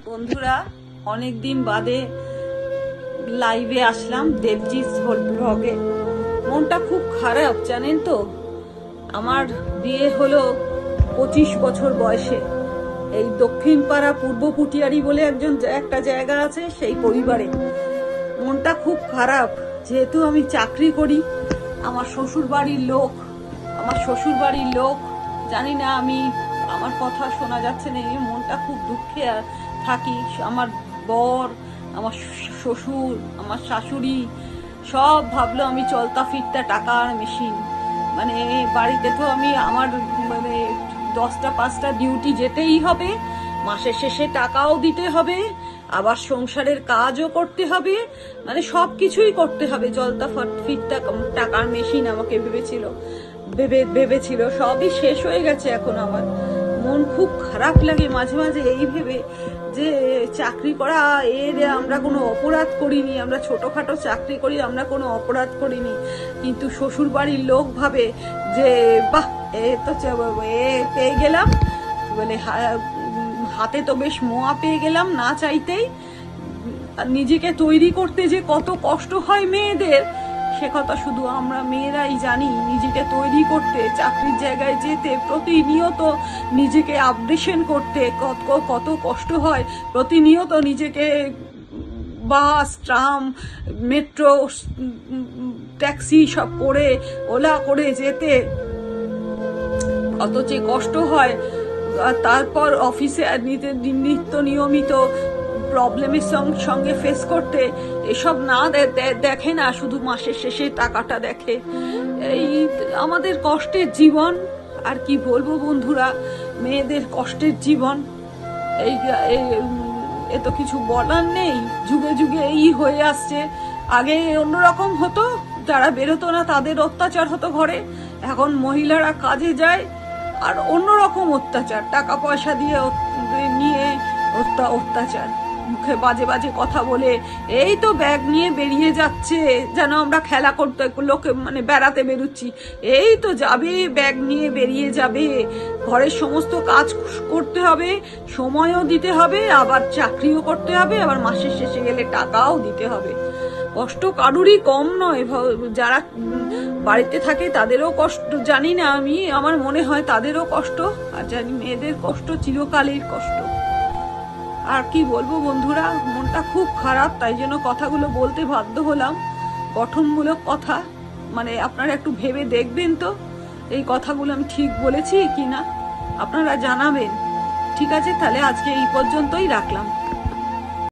বন্ধুরা, অনেকদিন বাদে লাইভে আসলাম দেবজিৎ ব্লগে। মনটা খুব খারাপ জানেন তো। আমার বিয়ে হলো 25 বছর বয়সে। এই দক্ষিণ পাড়া পূর্ব পুটিয়ারি বলে একটা জায়গা আছে, সেই পরিবারে। মনটা খুব খারাপ, যেহেতু আমি চাকরি করি। আমার শ্বশুর বাড়ির লোক জানি না, আমার কথা শোনা যাচ্ছে না, মনটা খুব দুঃখে থাকি। আমার বর, আমার শ্বশুর, আমার শাশুড়ি সব ভাবলো আমি চলতা ফিরতা টাকার মেশিন। মানে বাড়িতে তো আমার 10টা 5টা ডিউটি যেতেই হবে, মাসের শেষে টাকাও দিতে হবে, আবার সংসারের কাজও করতে হবে, মানে সবকিছুই করতে হবে। চলতা ফিরতা টাকার মেশিন আমাকে ভেবেছিল। সবই শেষ হয়ে গেছে। এখন আমার মন খুব খারাপ লাগে মাঝে মাঝে এই ভেবে যে চাকরি করা আমরা কোনো অপরাধ করিনি। আমরা ছোটখাটো চাকরি করি, আমরা কোনো অপরাধ করিনি। কিন্তু শ্বশুর বাড়ির লোক ভাবে যে বাহ, পেয়ে গেলাম, বলে হাতে তো বেশ মোয়া পেয়ে গেলাম না চাইতেই। নিজেকে তৈরি করতে যে কত কষ্ট হয় মেয়েদের, সে কথা শুধু আমরা মেয়েরাই জানি। নিজেকে তৈরি করতে, চাকরির জায়গায় যেতে, প্রতিনিয়ত নিজেকে আপডেশন করতে কত কষ্ট হয়। প্রতিনিয়ত নিজেকে বাস, ট্রাম, মেট্রো, ট্যাক্সি সব করে, ওলা করে যেতে কত যে কষ্ট হয়। তারপর অফিসে নিত্য নিয়মিত প্রবলেমের সঙ্গে ফেস করতে, এসব না দেখে না, শুধু মাসের শেষে টাকাটা দেখে। এই আমাদের কষ্টের জীবন। আর কি বলবো বন্ধুরা, মেয়েদের কষ্টের জীবন। এ তো কিছু বলার নেই। যুগে যুগে এই হয়ে আসছে। আগে অন্যরকম হতো, যারা বেরোতো না তাদের অত্যাচার হতো ঘরে। এখন মহিলারা কাজে যায় আর অন্যরকম অত্যাচার, টাকা পয়সা দিয়ে নিয়ে অত্যাচার, মুখে বাজে বাজে কথা বলে। এই তো ব্যাগ নিয়ে বেরিয়ে যাচ্ছে, যেন আমরা খেলা করতে লোকে বেড়াতে বেরোচ্ছি। এই তো যাবে, ব্যাগ নিয়ে বেরিয়ে যাবে। ঘরের সমস্ত কাজ করতে হবে, সময়ও দিতে হবে, আবার চাকরিও করতে হবে, আবার মাসের শেষে গেলে টাকাও দিতে হবে। কষ্ট কারুরই কম নয়। যারা বাড়িতে থাকে তাদেরও কষ্ট, জানি না আমার মনে হয় তাদেরও কষ্ট। আর জানি মেয়েদের কষ্ট চিরকালের কষ্ট। আর কি বলবো বন্ধুরা, মনটা খুব খারাপ, তাই জন্য কথাগুলো বলতে বাধ্য হলাম। গঠনমূলক কথা, আপনারা একটু ভেবে দেখবেন তো এই কথাগুলো আমি ঠিক বলেছি কিনা, আপনারা জানাবেন। ঠিক আছে, তাহলে আজকে এই পর্যন্তই রাখলাম।